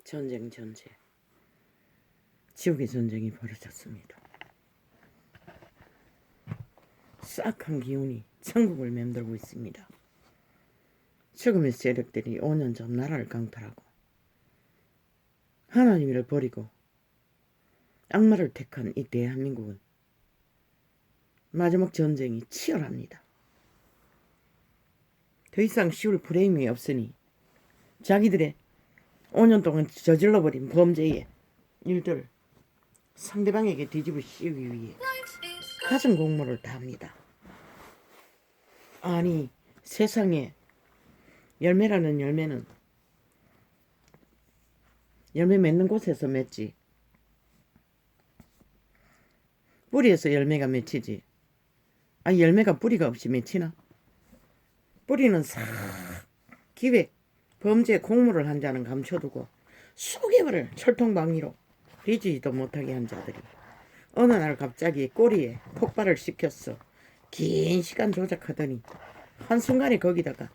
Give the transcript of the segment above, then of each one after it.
전쟁. 지옥의 전쟁이 벌어졌습니다. 싹한 기운이 천국을 맴돌고 있습니다. 죽음의 세력들이 5년 전 나라를 강탈하고 하나님을 버리고 악마를 택한 이 대한민국은 마지막 전쟁이 치열합니다. 더 이상 쉬울 프레임이 없으니 자기들의 5년 동안 저질러버린 범죄의 일들 상대방에게 뒤집어 씌우기 위해 가진 공모를 다 합니다. 아니, 세상에 열매라는 열매는 열매 맺는 곳에서 맺지 뿌리에서 열매가 맺히지. 열매가 뿌리가 없이 맺히나? 뿌리는 싹 기획 범죄 공모를 한 자는 감춰두고 수개월을 철통방위로 뒤지지도 못하게 한 자들이 어느 날 갑자기 꼬리에 폭발을 시켰어. 긴 시간 조작하더니 한순간에 거기다가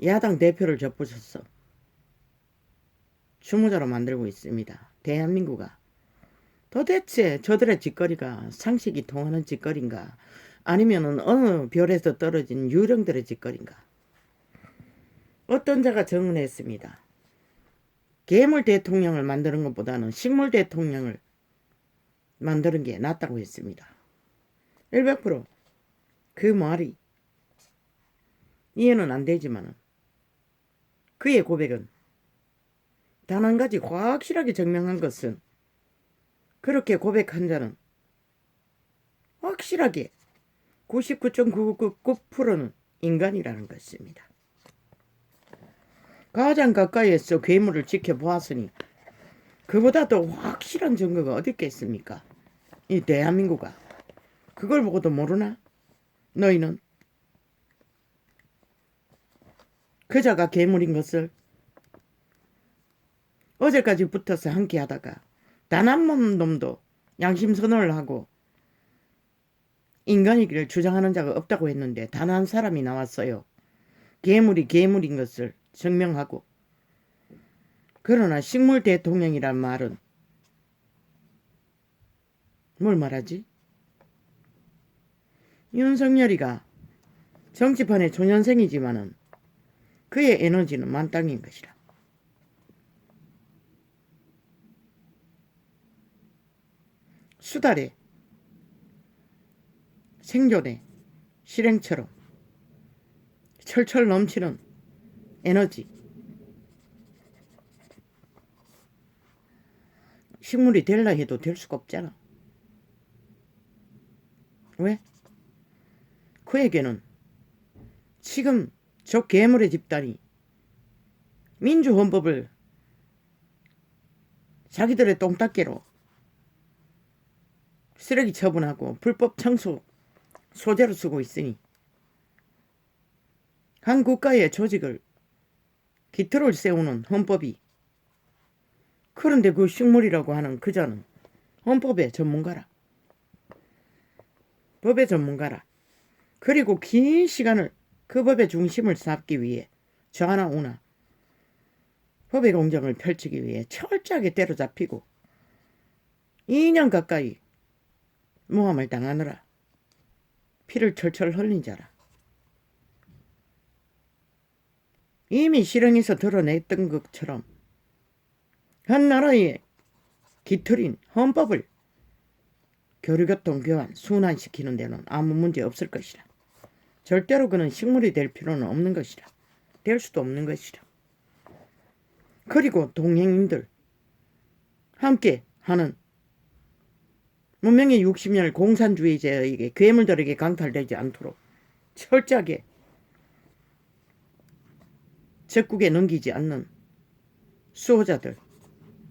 야당 대표를 접붙였어. 주모자로 만들고 있습니다. 대한민국아, 도대체 저들의 짓거리가 상식이 통하는 짓거리인가, 아니면은 어느 별에서 떨어진 유령들의 짓거리인가. 어떤 자가 정언했습니다. 괴물 대통령을 만드는 것보다는 식물 대통령을 만드는 게 낫다고 했습니다. 100%그 말이 이해는 안 되지만 그의 고백은 단 한 가지 확실하게 증명한 것은, 그렇게 고백한 자는 확실하게 99.999%는 인간이라는 것입니다. 가장 가까이에서 괴물을 지켜보았으니 그보다 더 확실한 증거가 어디 있겠습니까? 이 대한민국아, 그걸 보고도 모르나? 너희는 그자가 괴물인 것을 어제까지 붙어서 함께 하다가 단 한 놈도 양심선언을 하고 인간이기를 주장하는 자가 없다고 했는데 단 한 사람이 나왔어요. 괴물이 괴물인 것을 증명하고. 그러나 식물 대통령이란 말은 뭘 말하지? 윤석열이가 정치판의 초년생이지만은 그의 에너지는 만땅인 것이라. 수달에 생존의 실행처럼 철철 넘치는 에너지. 식물이 될라 해도 될 수가 없잖아. 왜? 그에게는 지금 저 괴물의 집단이 민주헌법을 자기들의 똥닦개로 쓰레기 처분하고 불법 청소 소재로 쓰고 있으니 한 국가의 조직을 기틀을 세우는 헌법이, 그런데 그 식물이라고 하는 그자는 헌법의 전문가라. 법의 전문가라. 그리고 긴 시간을 그 법의 중심을 잡기 위해 좌나 우나 법의 공정을 펼치기 위해 철저하게 때려잡히고 2년 가까이 모함을 당하느라 피를 철철 흘린 자라. 이미 실행에서 드러냈던 것처럼 한 나라의 기틀인 헌법을 교류교통 교환 순환시키는 데는 아무 문제 없을 것이라. 절대로 그는 식물이 될 필요는 없는 것이라. 될 수도 없는 것이라. 그리고 동행인들 함께 하는 문명의 60년을 공산주의자에게 괴물들에게 강탈되지 않도록 철저하게 적국에 넘기지 않는 수호자들,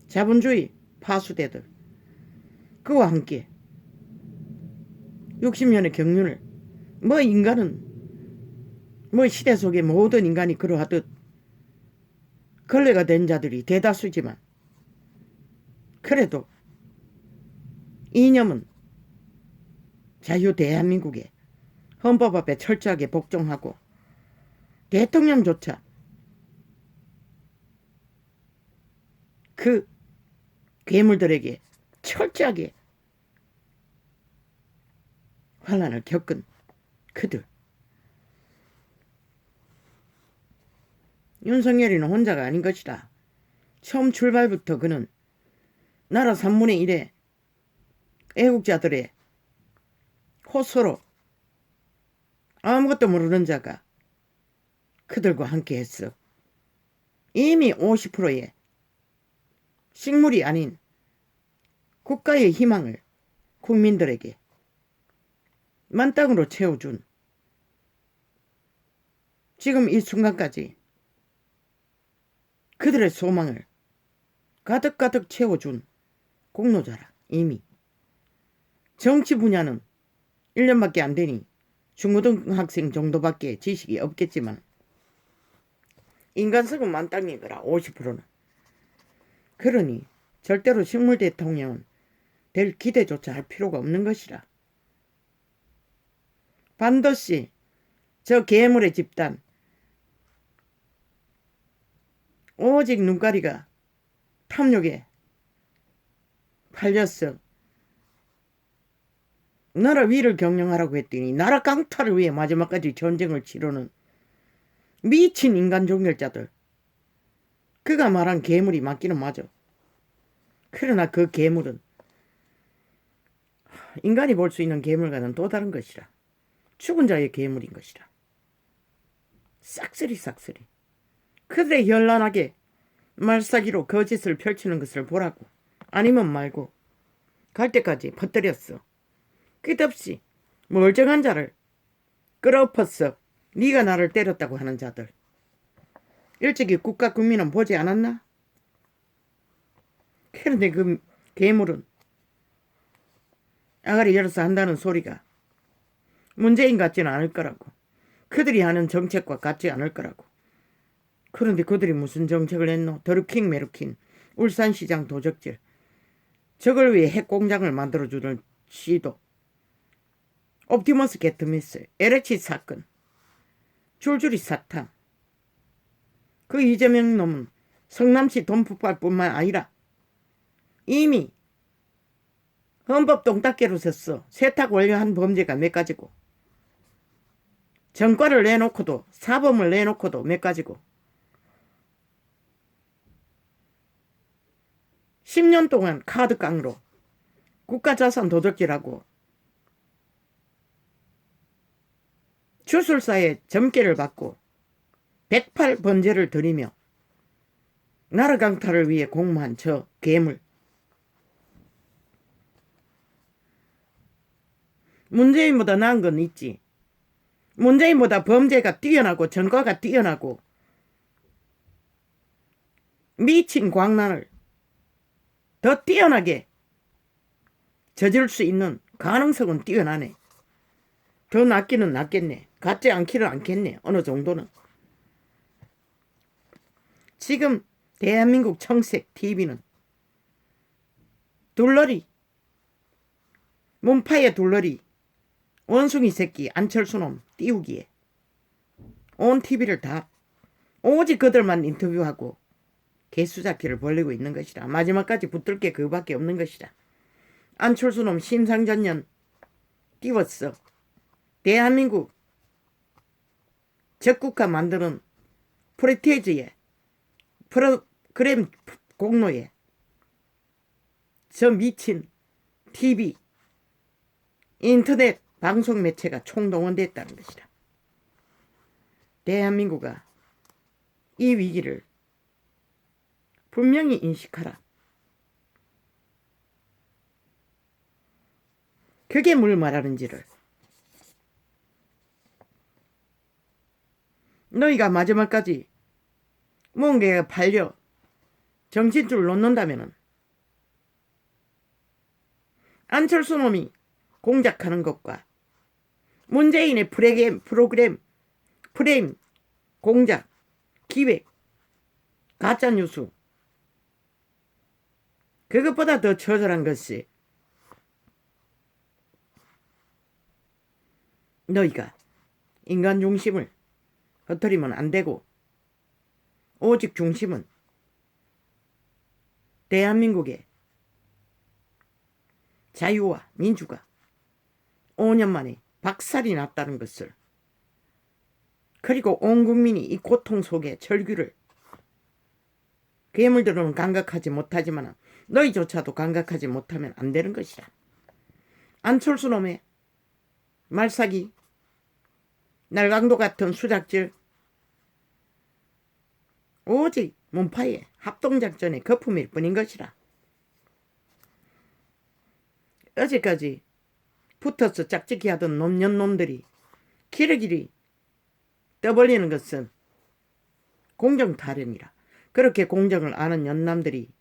자본주의 파수대들, 그와 함께 60년의 경륜을, 인간은 시대 속의 모든 인간이 그러하듯 걸레가 된 자들이 대다수지만, 그래도 이념은 자유 대한민국의 헌법 앞에 철저하게 복종하고 대통령조차 그 괴물들에게 철저하게 환난을 겪은 그들. 윤석열이는 혼자가 아닌 것이다. 처음 출발부터 그는 나라 3분의 1의 애국자들의 호소로 아무것도 모르는 자가 그들과 함께 했어. 이미 50%의 식물이 아닌 국가의 희망을 국민들에게 만땅으로 채워준 지금 이 순간까지 그들의 소망을 가득가득 채워준 공로자라. 이미 정치 분야는 1년밖에 안 되니 중고등학생 정도밖에 지식이 없겠지만 인간성은 만땅이거라. 50%는. 그러니 절대로 식물 대통령은 될 기대조차 할 필요가 없는 것이라. 반드시 저 괴물의 집단 오직 눈가리가 탐욕에 팔렸어. 나라 위를 경영하라고 했더니 나라 강탈을 위해 마지막까지 전쟁을 치르는 미친 인간 종결자들. 그가 말한 괴물이 맞기는 맞아. 그러나 그 괴물은 인간이 볼 수 있는 괴물과는 또 다른 것이라. 죽은 자의 괴물인 것이라. 싹쓸이 싹쓸이. 그들의 현란하게 말싸기로 거짓을 펼치는 것을 보라고. 아니면 말고 갈 때까지 퍼뜨렸어. 끝없이 멀쩡한 자를 끌어엎었어. 네가 나를 때렸다고 하는 자들. 일찍이 국가 국민은 보지 않았나? 그런데 그 괴물은 아가리 열어서 한다는 소리가 문재인 같지는 않을 거라고. 그들이 하는 정책과 같지 않을 거라고. 그런데 그들이 무슨 정책을 했노? 더루킹 메루킹 울산시장 도적질. 저걸 위해 핵공장을 만들어주는 시도. 옵티머스 게트미스 LH 사건. 줄줄이 사탕. 그 이재명 놈은 성남시 돈 폭발뿐만 아니라 이미 헌법 똥닦개로 썼어. 세탁 완료한 범죄가 몇 가지고 전과를 내놓고도 사범을 내놓고도 몇 가지고 10년 동안 카드깡으로 국가자산 도둑질하고 주술사의 점괘를 받고 108번제를 드리며 나라 강탈을 위해 공모한 저 괴물. 문재인보다 나은 건 있지. 문재인보다 범죄가 뛰어나고 전과가 뛰어나고 미친 광란을 더 뛰어나게 저질 수 있는 가능성은 뛰어나네. 더 낫기는 낫겠네. 같지 않기는 않겠네. 어느 정도는. 지금 대한민국 청색 TV는 둘러리 문파의 둘러리 원숭이 새끼 안철수놈 띄우기에 온 TV를 다 오직 그들만 인터뷰하고 개수잡기를 벌리고 있는 것이라. 마지막까지 붙들 게 그거밖에 없는 것이라. 안철수놈 심상전년 띄웠어. 대한민국 적국화 만드는 프레테이즈에 프로그램 공로에 저 미친 TV 인터넷 방송 매체가 총동원됐다는 것이다. 대한민국아 이 위기를 분명히 인식하라. 그게 뭘 말하는지를 너희가 마지막까지 뭔가가 팔려 정신줄 놓는다면은 안철수 놈이 공작하는 것과 문재인의 프로그램 프레임 공작 기획 가짜뉴스 그것보다 더 처절한 것이 너희가 인간 중심을 흩어리면 안 되고 오직 중심은 대한민국의 자유와 민주가 5년 만에 박살이 났다는 것을, 그리고 온 국민이 이 고통 속에 절규를, 괴물들은 감각하지 못하지만 너희조차도 감각하지 못하면 안 되는 것이라. 안철수 놈의 말싸기, 날강도 같은 수작질, 오직 문파의 합동작전의 거품일 뿐인 것이라. 어제까지 붙어서 짝짓기 하던 놈년놈들이 기러기리 떠벌리는 것은 공정타령이라. 그렇게 공정을 아는 연남들이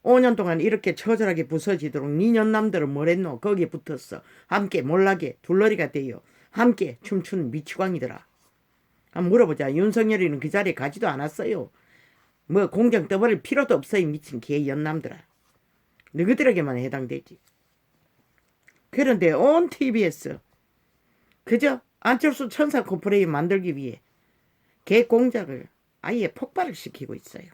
5년 동안 이렇게 처절하게 부서지도록 네 연남들은 뭐랬노? 거기에 붙었어. 함께 몰락에 둘러리가 되어 함께 춤추는 미추광이더라. 한번 물어보자. 윤석열이는 그 자리에 가지도 않았어요. 뭐 공정 떠버릴 필요도 없어요. 미친 개 연남들아. 너희들에게만 해당되지. 그런데 온 TBS 그저 안철수 천사 코프레이 만들기 위해 개 공작을 아예 폭발을 시키고 있어요.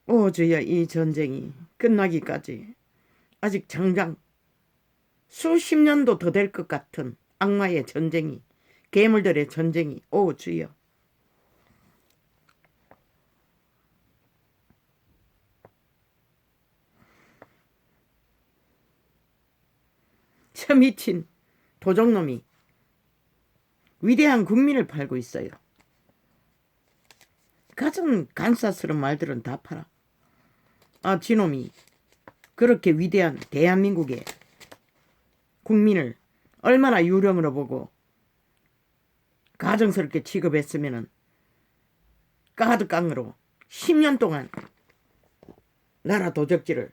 오 주여, 이 전쟁이 끝나기까지 아직 장장 수십 년도 더 될 것 같은 악마의 전쟁이, 괴물들의 전쟁이, 오 주여. 저 미친 도적놈이 위대한 국민을 팔고 있어요. 가장 간사스러운 말들은 다 팔아. 아, 지놈이 그렇게 위대한 대한민국의 국민을 얼마나 유령으로 보고 가정스럽게 취급했으면은 까드깡으로 10년 동안 나라 도적질을.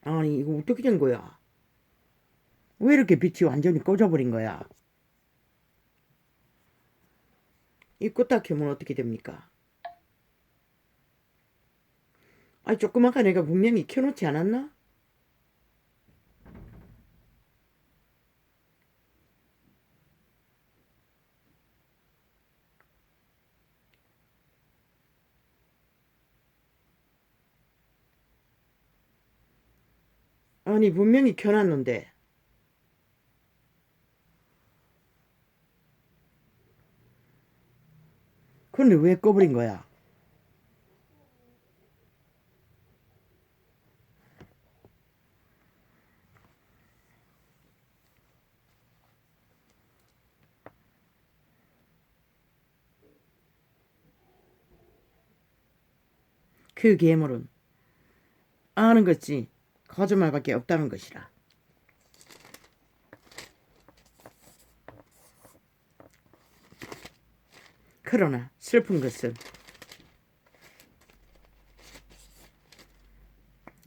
아니 이거 어떻게 된 거야? 왜 이렇게 빛이 완전히 꺼져버린 거야? 이 껐다 켜면 어떻게 됩니까? 아니 조금 아까 내가 분명히 켜놓지 않았나? 아니 분명히 켜놨는데. 그런데 왜 꺼버린 거야? 그 괴물은 아는 것이 거짓말밖에 없다는 것이라. 그러나 슬픈 것은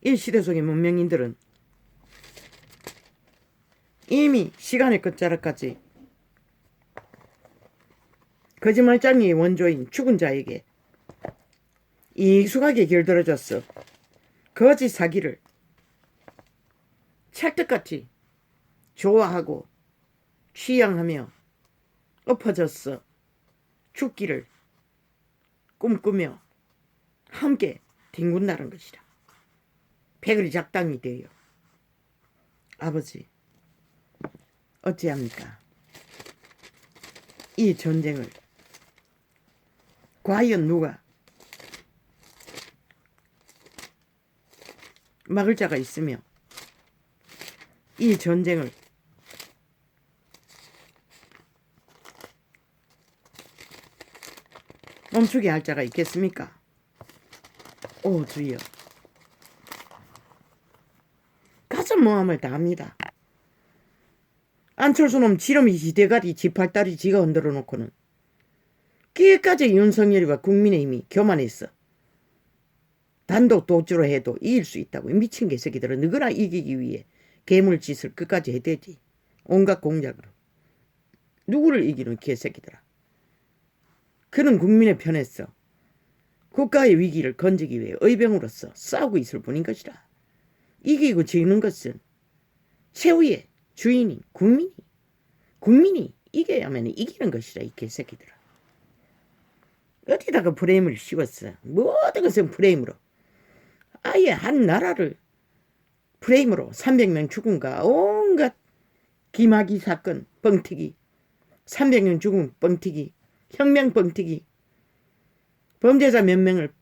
이 시대 속의 문명인들은 이미 시간의 끝자락까지 거짓말장이의 원조인 죽은 자에게 익숙하게 길들여졌어. 거짓 사기를 찰떡같이 좋아하고 취향하며 엎어졌어. 죽기를 꿈꾸며 함께 뒹군다는 것이라. 패거리 작당이 되어 아버지 어찌합니까? 이 전쟁을 과연 누가 막을 자가 있으며 이 전쟁을 멈추게 할 자가 있겠습니까? 오 주여. 가슴 모함을 다합니다. 안철수놈 지름이 지대가리 지팔다리 지가 흔들어 놓고는 끝까지 윤석열이와 국민의힘이 교만했어. 단독 독주로 해도 이길 수 있다고. 미친 개새끼들은 누구나 이기기 위해 괴물짓을 끝까지 해대지. 온갖 공작으로. 누구를 이기는 개새끼들아. 그는 국민의 편에서 국가의 위기를 건지기 위해 의병으로서 싸우고 있을 뿐인 것이라. 이기고 지는 것은 최후의 주인인 국민이 이겨야만 이기는 것이라. 이 개새끼들아. 어디다가 프레임을 씌웠어. 모든 것은 프레임으로. 아예 한 나라를 프레임으로 300명 죽음과 온갖 기마기 사건 뻥튀기, 300명 죽음 뻥튀기, 혁명 뻥튀기, 범죄자 몇 명을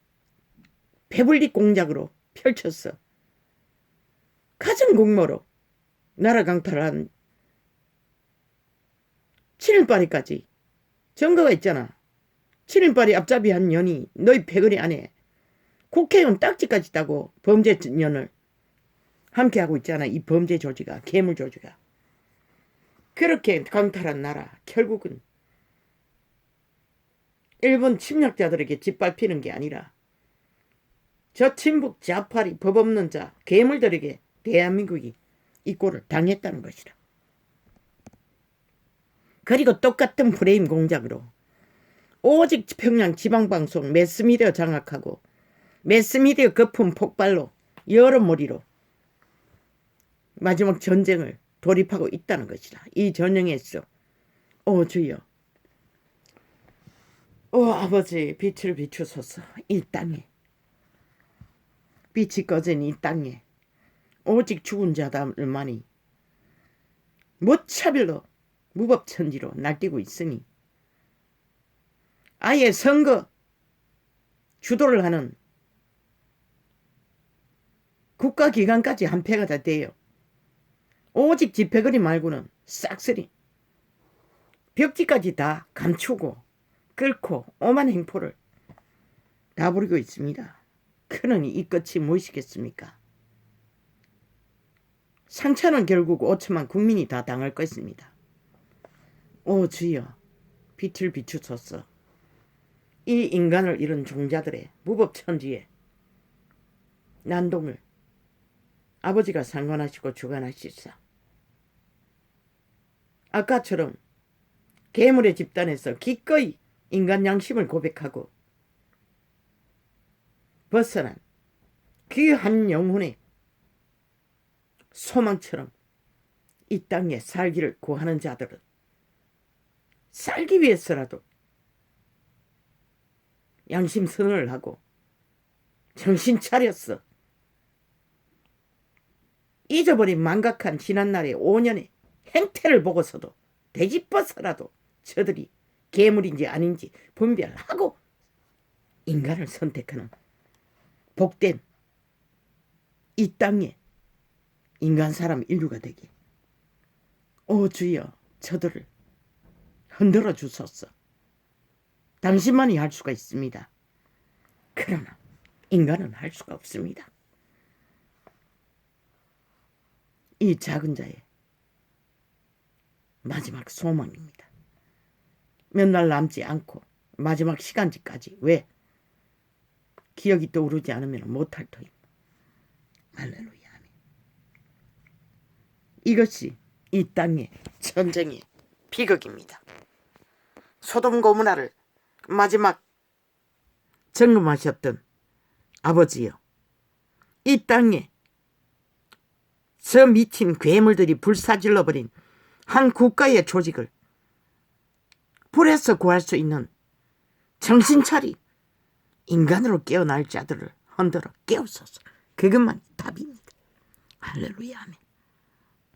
패블릭 공작으로 펼쳤어. 가정 공모로 나라 강탈한 7일파리까지 증거가 있잖아. 7일파리 앞잡이 한 년이 너희 패거리 안에 국회의원 딱지까지 따고 범죄년을 함께하고 있잖아. 이 범죄 조직아, 괴물 조직아. 그렇게 강탈한 나라 결국은 일본 침략자들에게 짓밟히는 게 아니라 저 친북 좌파리 법 없는 자 괴물들에게 대한민국이 이 꼴을 당했다는 것이다. 그리고 똑같은 프레임 공작으로 오직 평양 지방방송 매스미디어 장악하고 매스미디어 거품 폭발로 여러머리로 마지막 전쟁을 돌입하고 있다는 것이다. 이 전쟁에서 주여 아버지 빛을 비추소서. 이 땅에 빛이 꺼진 이 땅에 오직 죽은 자들만이 무차별로 무법천지로 날뛰고 있으니 아예 선거 주도를 하는 국가기관까지 한패가 다 돼요. 오직 집회거리 말고는 싹쓸이 벽지까지 다 감추고 끓고 오만 행포를 다 부리고 있습니다. 그러니 이 끝이 무엇이겠습니까? 상처는 결국 5천만 국민이 다 당할 것입니다. 오 주여 빛을 비추소서. 이 인간을 잃은 종자들의 무법천지에 난동을 아버지가 상관하시고 주관하시사 아까처럼 괴물의 집단에서 기꺼이 인간 양심을 고백하고 벗어난 귀한 영혼의 소망처럼 이 땅에 살기를 구하는 자들은 살기 위해서라도 양심 선언을 하고 정신 차렸어. 잊어버린 망각한 지난날의 5년의 행태를 보고서도 되짚어서라도 저들이 괴물인지 아닌지 분별하고 인간을 선택하는 복된 이 땅에 인간 사람 인류가 되게 오 주여 저들을 흔들어 주소서. 당신만이 할 수가 있습니다. 그러나 인간은 할 수가 없습니다. 이 작은 자의 마지막 소망입니다. 몇 날 남지 않고 마지막 시간지까지 왜 기억이 떠오르지 않으면 못할 터임. 할렐루야. 아멘. 이것이 이 땅의 전쟁의 비극입니다. 소돔 고모라를 마지막 점검하셨던 아버지여, 이 땅에 저 미친 괴물들이 불사질러버린 한 국가의 조직을 불에서 구할 수 있는 정신 차리 인간으로 깨어날 자들을 흔들어 깨우소서. 그것만 답입니다. 할렐루야 아멘.